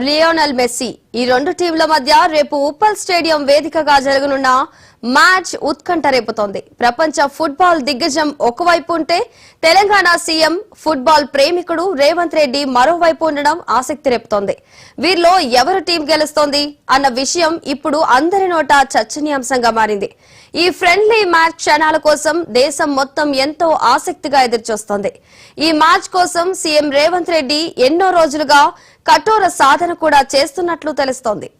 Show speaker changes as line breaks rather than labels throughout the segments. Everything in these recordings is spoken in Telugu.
లియోనెల్ మెస్సీ ఈ రెండు టీంల మధ్య రేపు ఉప్పల్ స్టేడియం వేదికగా జరగనున్న మ్యాచ్ ఉత్కంఠ రేపుతోంది. ప్రపంచ ఫుట్బాల్ దిగ్గజం ఒకవైపు ఉంటే తెలంగాణ సీఎం ఫుట్బాల్ ప్రేమికుడు రేవంత్ రెడ్డి మరోవైపు ఉండడం ఆసక్తి రేపుతోంది. వీరిలో ఎవరు టీం గెలుస్తోంది అన్న విషయం ఇప్పుడు అందరి నోట చర్చనీయాంశంగా మారింది. ఈ ఫ్రెండ్లీ మ్యాచ్ క్షణాల కోసం దేశం మొత్తం ఎంతో ఆసక్తిగా ఎదురుచూస్తోంది. ఈ మ్యాచ్ కోసం సీఎం రేవంత్ రెడ్డి ఎన్నో రోజులుగా కఠోర సాధన కూడా చేస్తున్నట్లు తెలుస్తోంది.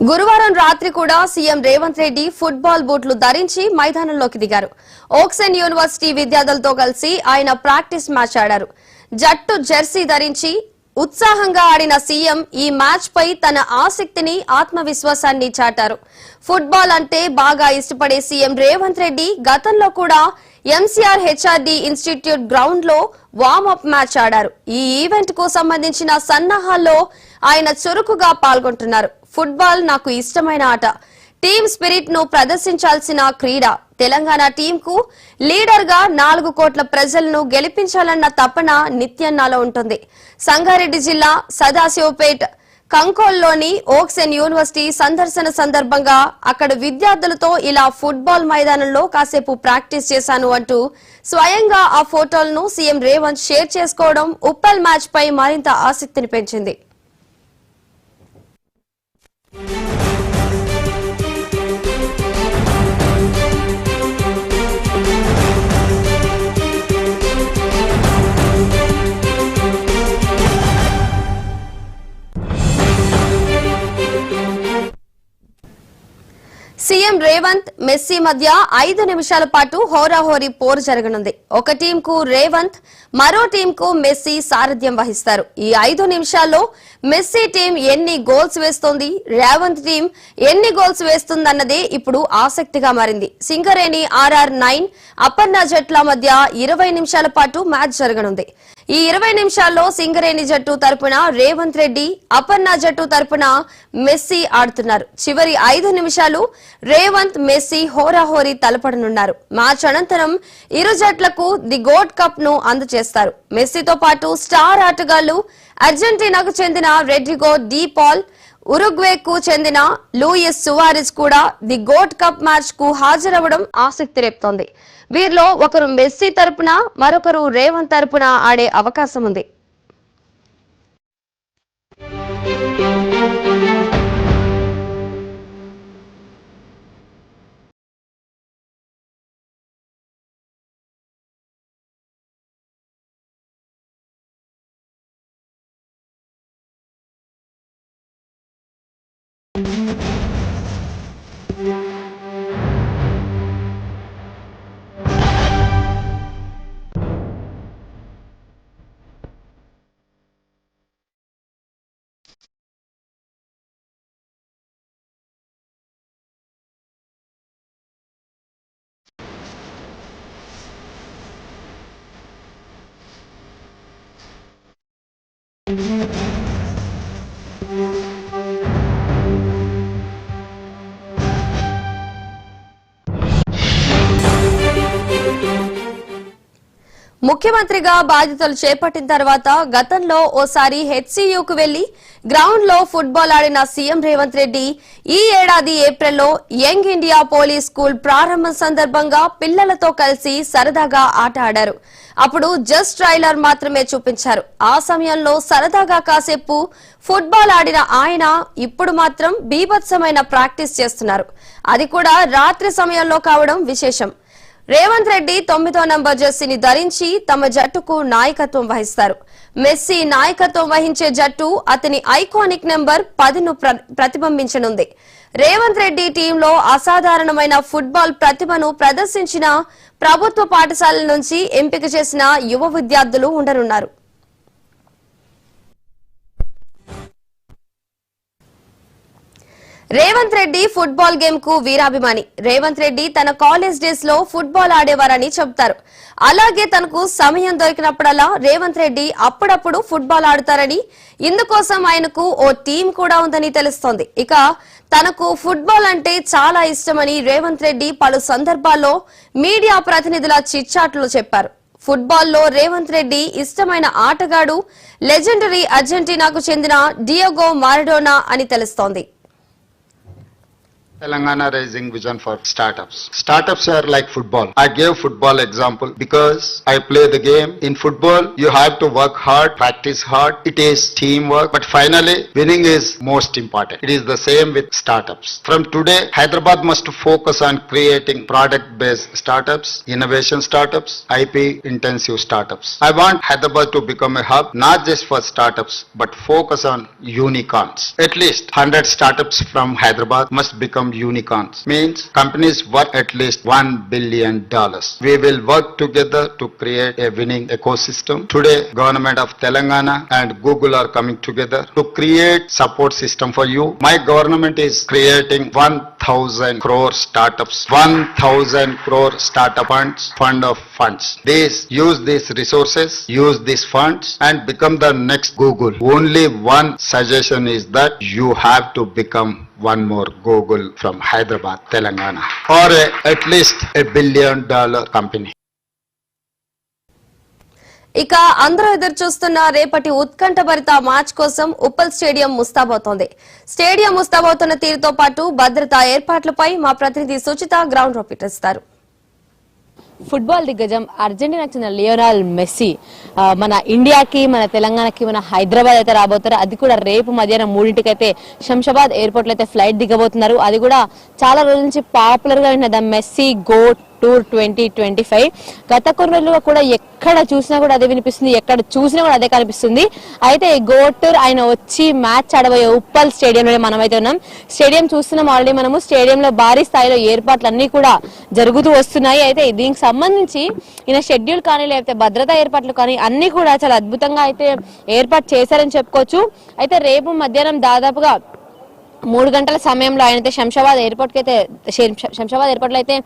గురువారం రాత్రి కూడా సీఎం రేవంత్ రెడ్డి ఫుట్బాల్ బూట్లు ధరించి మైదానంలోకి దిగారు. ఓక్సెన్ యూనివర్సిటీ విద్యార్థులతో కలిసి ఆయన ప్రాక్టీస్ మ్యాచ్ ఆడారు. జట్టు జెర్సీ ధరించి ఉత్సాహంగా ఆడిన సీఎం ఈ మ్యాచ్ పై తన ఆసక్తిని ఆత్మవిశ్వాసాన్ని చాటారు. ఫుట్బాల్ అంటే బాగా ఇష్టపడే సీఎం రేవంత్ రెడ్డి గతంలో కూడా ఎంసీఆర్ హెచ్ఆర్డీ ఇన్స్టిట్యూట్ గ్రౌండ్ లో వార్మప్ మ్యాచ్ ఆడారు. ఈ ఈవెంట్ కు సంబంధించిన సన్నాహాల్లో ఆయన చురుకుగా పాల్గొంటున్నారు. ఫుట్బాల్ నాకు ఇష్టమైన ఆట, టీమ్ స్పిరిట్ ను ప్రదర్శించాల్సిన క్రీడ. తెలంగాణ టీం కు లీడర్ గా 4 కోట్ల ప్రజలను గెలిపించాలన్న తపన నిత్యం నాలో ఉంటుంది. సంగారెడ్డి జిల్లా సదాశివపేట్ కంకోల్లోని ఓక్సెన్ యూనివర్సిటీ సందర్శన సందర్భంగా అక్కడ విద్యార్థులతో ఇలా ఫుట్బాల్ మైదానంలో కాసేపు ప్రాక్టీస్ చేశాను అంటూ స్వయంగా ఆ ఫోటోలను సీఎం రేవంత్ షేర్ చేసుకోవడం ఉప్పల్ మ్యాచ్ పై మరింత ఆసక్తిని పెంచింది. సీఎం రేవంత్ మెస్సీ మధ్య 5 నిమిషాల పాటు హోరాహోరీ పోరు జరగనుంది. ఒక టీంకు రేవంత్, మరో టీంకు మెస్సీ సారథ్యం వహిస్తారు. ఈ 5 నిమిషాల్లో మెస్సీ టీం ఎన్ని గోల్స్ వేస్తోంది, రేవంత్ టీం ఎన్ని గోల్స్ వేస్తుందన్నదే ఇప్పుడు ఆసక్తిగా మారింది. సింగరేణి RR9 అపర్ణ జట్ల మధ్య 20 నిమిషాల పాటు మ్యాచ్ జరగనుంది. ఈ 20 నిమిషాల్లో సింగరేణి జట్టు తరపున రేవంత్ రెడ్డి, అపర్ణ జట్టు తరపున మెస్సీ ఆడుతున్నారు. చివరి 5 నిమిషాలు రేవంత్, మెస్సీ హోరాహోరీ తలపడనున్నారు. మ్యాచ్ అనంతరం ఇరు జట్లకు ది గోల్డ్ కప్ ను అందజేస్తారు. మెస్సీతో పాటు స్టార్ ఆటగాళ్లు అర్జెంటీనాకు చెందిన రెడ్రిగో డి పాల్, ఉరుగ్వేకు చెందిన లూయిస్ సువారెజ్ కూడా ది గోల్డ్ కప్ మ్యాచ్ కు హాజరవ్వడం ఆసక్తి రేపుతోంది. వీరిలో ఒకరు మెస్సీ తరపున, మరొకరు రేవంత్ తరపున ఆడే అవకాశం ఉంది. ముఖ్యమంత్రిగా బాధ్యతలు చేపట్టిన తర్వాత గతంలో ఓసారి హెచ్సియూకు వెళ్లి గ్రౌండ్ లో ఫుట్బాల్ ఆడిన సీఎం రేవంత్ రెడ్డి ఈ ఏడాది ఏప్రిల్లో యంగ్ ఇండియా పోలీస్ స్కూల్ ప్రారంభం సందర్భంగా పిల్లలతో కలిసి సరదాగా ఆట ఆడారు. అప్పుడు జస్ట్ ట్రైలర్ మాత్రమే చూపించారు. ఆ సమయంలో సరదాగా కాసేపు ఫుట్బాల్ ఆడిన ఆయన ఇప్పుడు మాత్రం బీభత్సమైన ప్రాక్టీస్ చేస్తున్నారు. అది కూడా రాత్రి సమయంలో కావడం విశేషం. రేవంత్ రెడ్డి 9వ నంబర్ జెర్సీని ధరించి తమ జట్టుకు నాయకత్వం వహిస్తారు. మెస్సీ నాయకత్వం వహించే జట్టు అతని ఐకానిక్ నెంబర్ 10ను ప్రతిబింబించనుంది. రేవంత్ రెడ్డి టీంలో అసాధారణమైన ఫుట్బాల్ ప్రతిభను ప్రదర్శించిన ప్రభుత్వ పాఠశాలల నుంచి ఎంపిక చేసిన యువ విద్యార్థులు ఉండనున్నారు. రేవంత్ రెడ్డి ఫుట్బాల్ గేమ్ కు వీరాభిమాని. రేవంత్ రెడ్డి తన కాలేజ్ డేస్ లో ఫుట్బాల్ ఆడేవారని చెబుతారు. అలాగే తనకు సమయం దొరికినప్పుడల్లా రేవంత్ రెడ్డి అప్పుడప్పుడు ఫుట్బాల్ ఆడుతారని, ఇందుకోసం ఆయనకు ఓ టీం కూడా ఉందని తెలుస్తోంది. ఇక తనకు ఫుట్బాల్ అంటే చాలా ఇష్టమని రేవంత్ రెడ్డి పలు సందర్భాల్లో మీడియా ప్రతినిధుల చిట్చాట్లో చెప్పారు. ఫుట్బాల్లో రేవంత్ రెడ్డి ఇష్టమైన ఆటగాడు లెజెండరీ అర్జెంటీనాకు చెందిన డియోగో మారడోనా అని తెలుస్తోంది.
Telangana raising vision for startups. Startups are like football. I gave football example because I play the game. In football, you have to work hard, practice hard. It is teamwork. But finally, winning is most important. It is the same with startups. From today, Hyderabad must focus on creating product-based startups, innovation startups, IP-intensive startups. I want Hyderabad to become a hub, not just for startups, but focus on unicorns. At least 100 startups from Hyderabad must become unicorns. Means companies worth at least $1 billion. We will work together to create a winning ecosystem. Today, Government of Telangana and Google are coming together to create support system for you. My government is creating 1,000 crore startups, 1,000 crore startup fund of funds. Use these resources, use these funds and become the next Google. Only one suggestion is that you have to become one more Google from Hyderabad, Telangana, or at least $1 billion company.
ఇక అందరూ ఎదురు చూస్తున్న రేపటి ఉత్కంఠభరిత మ్యాచ్ కోసం ఉప్పల్ స్టేడియం ముస్తాబవుతోంది. స్టేడియం ముస్తాబవుతున్న తీరుతో పాటు భద్రతా ఏర్పాట్లపై మా ప్రతినిధి సుచిత గ్రౌండ్ రిపోర్ట్ ఇస్తారు.
ఫుట్బాల్ దిగ్గజం అర్జెంటీనాకు చెందిన లియోనల్ మెస్సీ మన ఇండియాకి, మన తెలంగాణకి, మన హైదరాబాద్ అయితే రాబోతారు. అది కూడా రేపు మధ్యాహ్నం 3ంటికి అయితే శంషాబాద్ ఎయిర్పోర్ట్ లో అయితే ఫ్లైట్ దిగబోతున్నారు. అది కూడా చాలా రోజుల నుంచి పాపులర్ గా ఉన్న ద మెస్సీ గోట్ టూర్ 2025. గత కొన్ని రోజులుగా కూడా ఎక్కడ చూసినా కూడా అదే వినిపిస్తుంది, ఎక్కడ చూసినా కూడా అదే కనిపిస్తుంది. అయితే గోట్ టూర్ ఆయన వచ్చి మ్యాచ్ ఆడబోయే ఉప్పల్ స్టేడియంలో మనమైతే ఉన్నాం. స్టేడియం చూస్తున్నాం ఆల్రెడీ మనము. స్టేడియంలో భారీ స్థాయిలో ఏర్పాట్లు అన్ని కూడా జరుగుతూ వస్తున్నాయి. అయితే దీనికి సంబంధించి ఈయన షెడ్యూల్ కానీ లేకపోతే భద్రతా ఏర్పాట్లు కానీ అన్ని కూడా చాలా అద్భుతంగా అయితే ఏర్పాటు చేశారని చెప్పుకోవచ్చు. అయితే రేపు మధ్యాహ్నం దాదాపుగా 3 గంటల సమయంలో ఆయన అయితే శంషాబాద్ ఎయిర్పోర్ట్ లో అయితే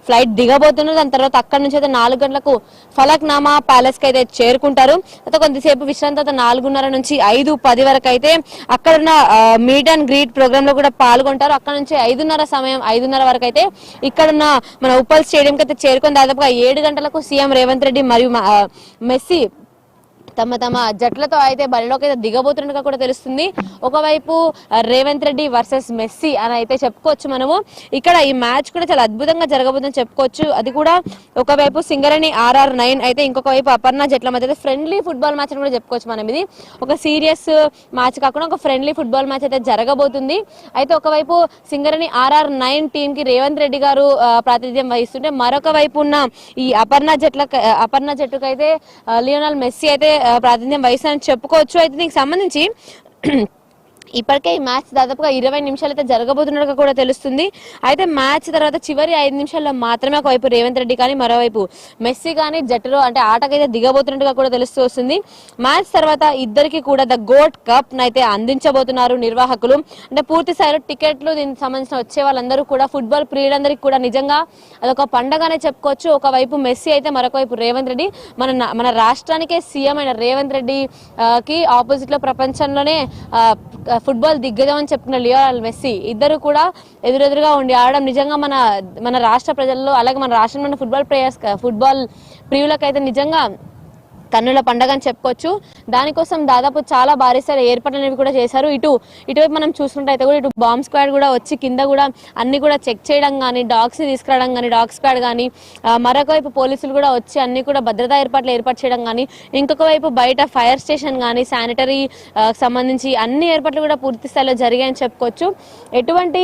ఫ్లైట్ దిగబోతున్నారు. దాని తర్వాత అక్కడ నుంచి అయితే 4 గంటలకు ఫలక్నామా ప్యాలెస్ కి అయితే చేరుకుంటారు. అయితే కొంతసేపు విశ్రాంతి, 4:30 నుంచి 5:10 వరకు అయితే అక్కడున్న మీట్ అండ్ గ్రీట్ ప్రోగ్రామ్ లో కూడా పాల్గొంటారు. అక్కడ నుంచి 5:30 వరకు అయితే ఇక్కడున్న మన ఉప్పల్ స్టేడియం కి అయితే చేరుకొని దాదాపుగా 7 గంటలకు సీఎం రేవంత్ రెడ్డి మరియు మెస్సీ తమ జట్లతో అయితే బరిలోకి అయితే దిగబోతున్నట్టుగా కూడా తెలుస్తుంది. ఒకవైపు రేవంత్ రెడ్డి వర్సెస్ మెస్సీ అని అయితే చెప్పుకోవచ్చు మనము. ఇక్కడ ఈ మ్యాచ్ కూడా చాలా అద్భుతంగా జరగబోతుందని చెప్పుకోవచ్చు. అది కూడా ఒకవైపు సింగరేణి RR9 అయితే, ఇంకొక వైపు అపర్ణ జట్ల మధ్య అయితే ఫ్రెండ్లీ ఫుట్బాల్ మ్యాచ్ అని కూడా చెప్పుకోవచ్చు మనం. ఇది ఒక సీరియస్ మ్యాచ్ కాకుండా ఒక ఫ్రెండ్లీ ఫుట్బాల్ మ్యాచ్ అయితే జరగబోతుంది. అయితే ఒకవైపు సింగరేణి RR9 టీం కి రేవంత్ రెడ్డి గారు ప్రాతినిధ్యం వహిస్తుంటే, మరొక వైపు ఉన్న ఈ అపర్ణ జట్టుకు అయితే లియోనల్ మెస్సీ అయితే ప్రాతినిధ్యం వహిస్తారని చెప్పుకోవచ్చు. అయితే దీనికి సంబంధించి ఇప్పటికే ఈ మ్యాచ్ దాదాపుగా 20 నిమిషాలు అయితే జరగబోతున్నట్టుగా కూడా తెలుస్తుంది. అయితే మ్యాచ్ తర్వాత చివరి 5 నిమిషాల్లో మాత్రమే ఒకవైపు రేవంత్ రెడ్డి కానీ మరోవైపు మెస్సీ కానీ జట్టులో అంటే ఆటకైతే దిగబోతున్నట్టుగా కూడా తెలుస్తూ వస్తుంది. మ్యాచ్ తర్వాత ఇద్దరికి కూడా ద గోట్ కప్ అయితే అందించబోతున్నారు నిర్వాహకులు. అంటే పూర్తి స్థాయిలో టికెట్లు దీనికి సంబంధించిన వచ్చే వాళ్ళందరూ కూడా ఫుట్బాల్ ప్రియులందరికీ కూడా నిజంగా అదొక పండగానే చెప్పుకోవచ్చు. ఒకవైపు మెస్సీ అయితే మరొక వైపు రేవంత్ రెడ్డి. మన రాష్ట్రానికే సీఎం అయిన రేవంత్ రెడ్డి కి ఆపోజిట్ లో ప్రపంచంలోనే ఫుట్బాల్ దిగ్గజం అని చెప్పుకున్న లియోనల్ మెస్సీ ఇద్దరు కూడా ఎదురెదురుగా ఉండి ఆడడం నిజంగా మన రాష్ట్ర ప్రజల్లో, అలాగే మన రాష్ట్రంలో ఫుట్బాల్ ప్రియులకైతే నిజంగా కన్నుల పండగ అని చెప్పుకోవచ్చు. దానికోసం దాదాపు చాలా భారీ స్థాయి ఏర్పాట్లు అనేవి కూడా చేశారు. ఇటువైపు మనం చూసుకుంటే కూడా ఇటు బాంబ్ స్క్వాడ్ కూడా వచ్చి కింద కూడా అన్ని కూడా చెక్ చేయడం కానీ, డాగ్స్ ని తీసుకురావడం కానీ, డాగ్ స్క్వాడ్ కానీ, మరొక వైపు పోలీసులు కూడా వచ్చి అన్ని కూడా భద్రతా ఏర్పాటు చేయడం కానీ, ఇంకొక వైపు బయట ఫైర్ స్టేషన్ కానీ, శానిటరీ సంబంధించి అన్ని ఏర్పాట్లు కూడా పూర్తి స్థాయిలో జరిగాయని చెప్పుకోవచ్చు. ఎటువంటి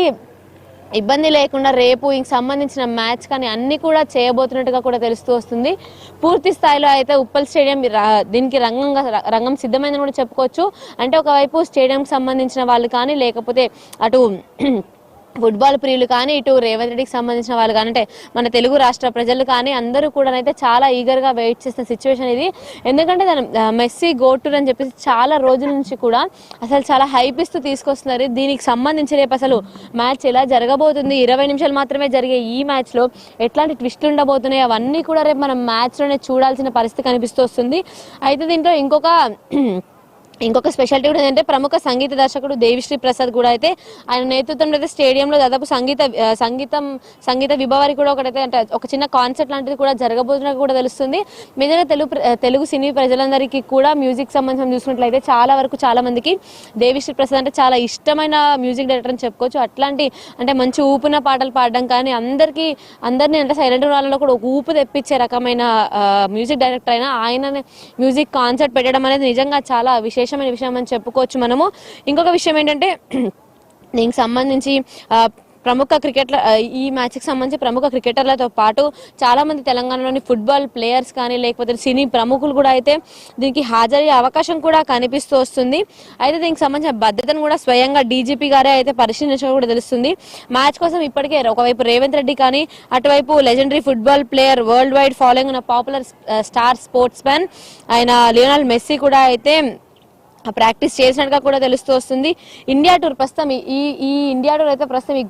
ఇబ్బంది లేకుండా రేపు ఇంక సంబంధించిన మ్యాచ్ కానీ అన్ని కూడా చేయబోతున్నట్టుగా కూడా తెలుస్తూ వస్తుంది. పూర్తి స్థాయిలో అయితే ఉప్పల్ స్టేడియం దీనికి రంగం సిద్ధమైందని కూడా చెప్పుకోవచ్చు. అంటే ఒకవైపు స్టేడియంకి సంబంధించిన వాళ్ళు కానీ, లేకపోతే అటు ఫుట్బాల్ ప్రియులు కానీ ఇటు రేవంత్ రెడ్డికి సంబంధించిన వాళ్ళు కానీ అంటే మన తెలుగు రాష్ట్ర ప్రజలు కానీ అందరూ కూడా అయితే చాలా ఈగర్గా వెయిట్ చేసిన సిచ్యువేషన్ ఇది. ఎందుకంటే మెస్సీ గోటూర్ అని చెప్పేసి చాలా రోజుల నుంచి కూడా అసలు చాలా హైప్ ఇస్తూ తీసుకొస్తున్నారు. దీనికి సంబంధించి రేపు అసలు మ్యాచ్ ఎలా జరగబోతుంది, 20 నిమిషాలు మాత్రమే జరిగే ఈ మ్యాచ్లో ఎట్లాంటి ట్విస్టులు ఉండబోతున్నాయి అవన్నీ కూడా రేపు మనం మ్యాచ్లోనే చూడాల్సిన పరిస్థితి కనిపిస్తూ వస్తుంది. అయితే దీంట్లో ఇంకొక స్పెషాలిటీ కూడా ఏంటంటే ప్రముఖ సంగీత దర్శకుడు దేవిశ్రీ ప్రసాద్ కూడా అయితే ఆయన నేతృత్వంలో అయితే స్టేడియంలో దాదాపు సంగీత విభావారి కూడా ఒకటైతే అంటే ఒక చిన్న కాన్సర్ట్ లాంటిది కూడా జరగబోతున్నట్టు కూడా తెలుస్తుంది. మెజర్గా తెలుగు సినీ ప్రజలందరికీ కూడా మ్యూజిక్ సంబంధం చూసినట్లయితే చాలా మందికి దేవిశ్రీ ప్రసాద్ అంటే చాలా ఇష్టమైన మ్యూజిక్ డైరెక్టర్ అని చెప్పుకోవచ్చు. అట్లాంటి అంటే మంచి ఊపున పాటలు పాడడం కానీ అందరినీ అంటే సైలెంట్ వాళ్ళలో కూడా ఒక ఊపు తెప్పించే రకమైన మ్యూజిక్ డైరెక్టర్ అయినా ఆయన మ్యూజిక్ కాన్సర్ట్ పెట్టడం అనేది నిజంగా చాలా విశేషమైన విషయం అని చెప్పుకోవచ్చు మనము. ఇంకొక విషయం ఏంటంటే దీనికి సంబంధించి ప్రముఖ ఈ మ్యాచ్కి సంబంధించి ప్రముఖ క్రికెటర్లతో పాటు చాలా మంది తెలంగాణలోని ఫుట్బాల్ ప్లేయర్స్ కానీ లేకపోతే సినీ ప్రముఖులు కూడా అయితే దీనికి హాజరయ్యే అవకాశం కూడా కనిపిస్తూ వస్తుంది. అయితే దీనికి సంబంధించిన భద్రతను కూడా స్వయంగా డీజీపీ గారే అయితే పరిశీలించడం కూడా తెలుస్తుంది. మ్యాచ్ కోసం ఇప్పటికే ఒకవైపు రేవంత్ రెడ్డి కానీ అటువైపు legendary football player world wide following ఉన్న పాపులర్ స్టార్ స్పోర్ట్స్ మ్యాన్ ఆయన లియోనల్ మెస్సీ కూడా అయితే ప్రాక్టీస్ చేసినట్టుగా కూడా తెలుస్తూ వస్తుంది. ఇండియా టూర్ ప్రస్తుతం ఈ ఇండియా టూర్ అయితే ప్రస్తుతం ఈ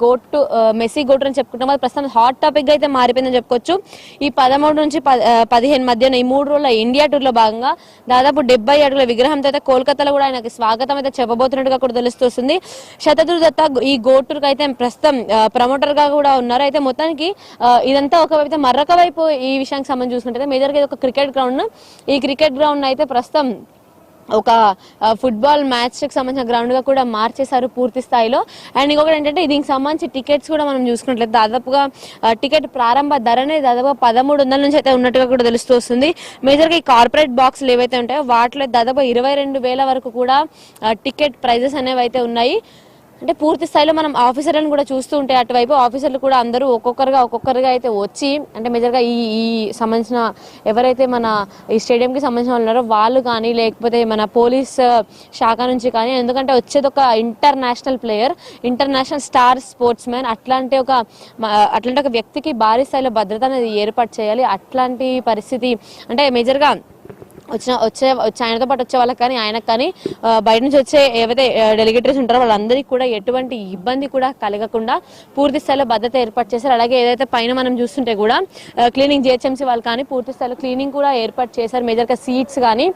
మెస్సీ గోటు అని చెప్పుకుంటాం. అది ప్రస్తుతం హాట్ టాపిక్ అయితే మారిపోయిందని చెప్పుకోవచ్చు. ఈ 13 నుంచి 15 మధ్యన ఈ 3 రోజుల ఇండియా టూర్ లో భాగంగా దాదాపు 70 అడుగుల విగ్రహంతో అయితే కోల్కతాలో కూడా ఆయనకి స్వాగతం అయితే చెప్పబోతున్నట్టుగా కూడా తెలుస్తూ వస్తుంది. శతద్రు దత్తా ఈ గోటూర్కి అయితే ప్రస్తుతం ప్రమోటర్ గా కూడా ఉన్నారు. అయితే మొత్తానికి ఇదంతా ఒకవైపు మరొక వైపు ఈ విషయానికి సంబంధించి చూసుకుంటే మేజర్ గా ఒక క్రికెట్ గ్రౌండ్, ఈ క్రికెట్ గ్రౌండ్ అయితే ప్రస్తుతం ఒక ఫుట్బాల్ మ్యాచ్ కి సంబంధించిన గ్రౌండ్ గా కూడా మార్చేశారు పూర్తి స్థాయిలో. అండ్ ఇంకొకటి ఏంటంటే దీనికి సంబంధించి టికెట్స్ కూడా మనం చూసుకున్నట్లయితే దాదాపుగా టికెట్ ప్రారంభ ధరనే దాదాపుగా 1300 నుంచి అయితే ఉన్నట్టుగా కూడా తెలుస్తూ వస్తుంది. మేజర్ గా ఈ కార్పొరేట్ బాక్స్లు ఏవైతే ఉంటాయో వాటిలో దాదాపు 22,000 వరకు కూడా టికెట్ ప్రైజెస్ అనేవి అయితే ఉన్నాయి. అంటే పూర్తి స్థాయిలో మనం ఆఫీసర్లను కూడా చూస్తూ ఉంటే అటువైపు ఆఫీసర్లు కూడా అందరూ ఒక్కొక్కరుగా అయితే వచ్చి అంటే మేజర్గా ఈ సంబంధించిన ఎవరైతే మన ఈ స్టేడియంకి సంబంధించిన ఉన్నారో వాళ్ళు కానీ లేకపోతే మన పోలీస్ శాఖ నుంచి కానీ, ఎందుకంటే వచ్చేది ఒక international player, international star sports man, అట్లాంటి ఒక వ్యక్తికి భారీ స్థాయిలో భద్రత అనేది ఏర్పాటు చేయాలి. అట్లాంటి పరిస్థితి అంటే మేజర్గా ఆయనతో పాటు వచ్చే వాళ్ళకి కానీ ఆయనకు కానీ బయట నుంచి వచ్చే ఏవైతే డెలిగేటరీస్ ఉంటారో వాళ్ళందరికీ కూడా ఎటువంటి ఇబ్బంది కూడా కలగకుండా పూర్తి స్థాయిలో భద్రత ఏర్పాటు చేశారు. అలాగే ఏదైతే పైన మనం చూస్తుంటే కూడా క్లీనింగ్ జిహెచ్ఎంసీ వాళ్ళు కానీ పూర్తి స్థాయిలో క్లీనింగ్ కూడా ఏర్పాటు చేశారు. మేజర్గా సీట్స్ కానీ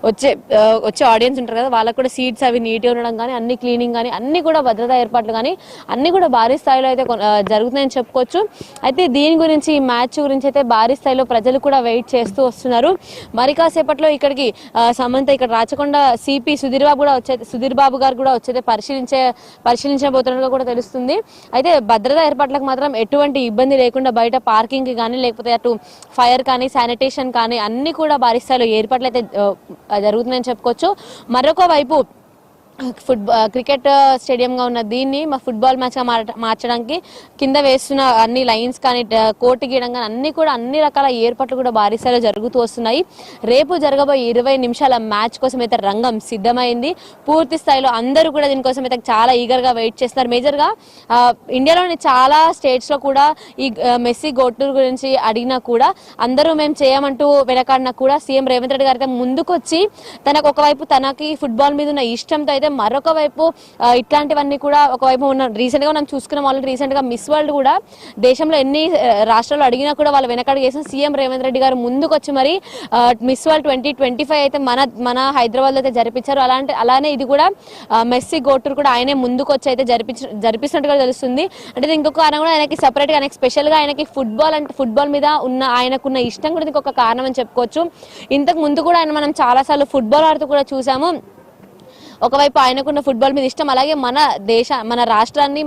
వచ్చే ఆడియన్స్ ఉంటారు కదా వాళ్ళకు కూడా సీట్స్ అవి నీట్గా ఉండడం కానీ అన్ని క్లీనింగ్ కానీ అన్ని కూడా భద్రతా ఏర్పాట్లు కానీ అన్ని కూడా భారీ స్థాయిలో అయితే జరుగుతున్నాయని చెప్పుకోవచ్చు. అయితే దీని గురించి ఈ మ్యాచ్ గురించి అయితే భారీ స్థాయిలో ప్రజలు కూడా వెయిట్ చేస్తూ వస్తున్నారు. మరి కాసేపట్లో ఇక్కడికి సంబంధిత ఇక్కడ రాచకొండ సిపి సుధీర్ బాబు గారు కూడా వచ్చేది పరిశీలించబోతున్నట్టుగా కూడా తెలుస్తుంది. అయితే భద్రతా ఏర్పాట్లకు మాత్రం ఎటువంటి ఇబ్బంది లేకుండా బయట పార్కింగ్ కానీ లేకపోతే అటు ఫైర్ కానీ శానిటేషన్ కానీ అన్ని కూడా భారీ స్థాయిలో ఏర్పాట్లు అయితే జరుగుతున్నాయని చెప్పుకోవచ్చు. మరొక వైపు క్రికెట్ స్టేడియంగా ఉన్న దీన్ని మా ఫుట్బాల్ మ్యాచ్గా మార్చడానికి కింద వేస్తున్న అన్ని లైన్స్ కానీ కోర్టు గీయడం కానీ అన్ని రకాల ఏర్పాట్లు కూడా భారీ స్థాయిలో జరుగుతూ వస్తున్నాయి. రేపు జరగబోయే 20 నిమిషాల మ్యాచ్ కోసం అయితే రంగం సిద్ధమైంది. పూర్తి స్థాయిలో అందరూ కూడా దీనికోసం అయితే చాలా ఈగర్గా వెయిట్ చేస్తున్నారు. మేజర్గా ఇండియాలోని చాలా స్టేట్స్లో కూడా ఈ మెస్సీ గోటూర్ గురించి అడిగినా కూడా అందరూ మేము చేయమంటూ వెనకాడినా కూడా సీఎం రేవంత్ రెడ్డి గారు అయితే ముందుకొచ్చి ఒకవైపు తనకి ఫుట్బాల్ మీద ఉన్న ఇష్టంతో అయితే మరొక వైపు ఇట్లాంటివన్నీ కూడా ఒకవైపు ఉన్న రీసెంట్ గా మనం చూసుకున్నాం. ఆల్రెడీ రీసెంట్ గా మిస్ వరల్డ్ కూడా దేశంలో ఎన్ని రాష్ట్రాలు అడిగినా కూడా వాళ్ళు వెనకడుగు వేసిన సీఎం రేవంత్ రెడ్డి గారు ముందుకు వచ్చి మరి మిస్ వరల్డ్ 2025 అయితే మన హైదరాబాద్ లో అయితే జరిపించారు. అలానే ఇది కూడా మెస్సీ గోటూర్ కూడా ఆయనే ముందుకు వచ్చి అయితే జరిపిస్తున్నట్టుగా తెలుస్తుంది. అంటే ఇంకొక కారణం కూడా ఆయనకి సపరేట్ గా ఆయనకి స్పెషల్ గా ఆయనకి ఫుట్బాల్ మీద ఉన్న ఆయనకున్న ఇష్టం కూడా ఇంకొక కారణం అని చెప్పుకోవచ్చు. ఇంతకు ముందు కూడా మనం చాలా సార్లు ఫుట్బాల్ ఆడుతూ కూడా చూసాము. ఒకవైపు ఆయనకున్న ఫుట్బాల్ మీద ఇష్టం, అలాగే మన రాష్ట్రాన్ని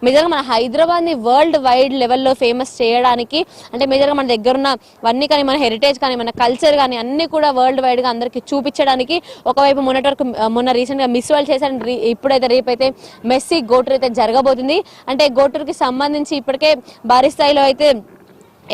మేజర్గా మన హైదరాబాద్ ని వరల్డ్ వైడ్ లెవెల్లో ఫేమస్ చేయడానికి అంటే మేజర్గా మన దగ్గర ఉన్నవన్నీ కానీ మన హెరిటేజ్ కానీ మన కల్చర్ కానీ అన్ని కూడా వరల్డ్ వైడ్ గా అందరికి చూపించడానికి ఒకవైపు మొన్న రీసెంట్ గా మిస్ వరల్డ్ చేశారు. ఇప్పుడైతే రేపైతే మెస్సీ గోటూర్ అయితే జరగబోతుంది. అంటే గోటూర్ కి సంబంధించి ఇప్పటికే భారీ స్థాయిలో అయితే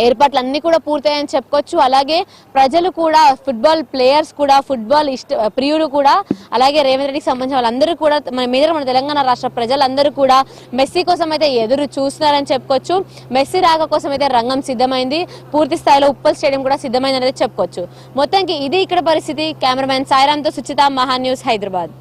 ఏర్పాట్లు అన్ని కూడా పూర్తయ్యాయని చెప్పుకోవచ్చు. అలాగే ప్రజలు కూడా, ఫుట్బాల్ ప్లేయర్స్ కూడా, ఫుట్బాల్ ప్రియులు కూడా, అలాగే రేవంత్ రెడ్డికి సంబంధించిన వాళ్ళందరూ కూడా, మన తెలంగాణ రాష్ట్ర ప్రజలందరూ కూడా మెస్సీ కోసం అయితే ఎదురు చూస్తున్నారని చెప్పుకోవచ్చు. మెస్సీ రాక కోసం అయితే రంగం సిద్ధమైంది. పూర్తి స్థాయిలో ఉప్పల్ స్టేడియం కూడా సిద్ధమైందని చెప్పుకోవచ్చు. మొత్తానికి ఇది ఇక్కడ పరిస్థితి. కెమెరామెన్ సాయిరామ్తో సుచిత, మహా న్యూస్, హైదరాబాద్.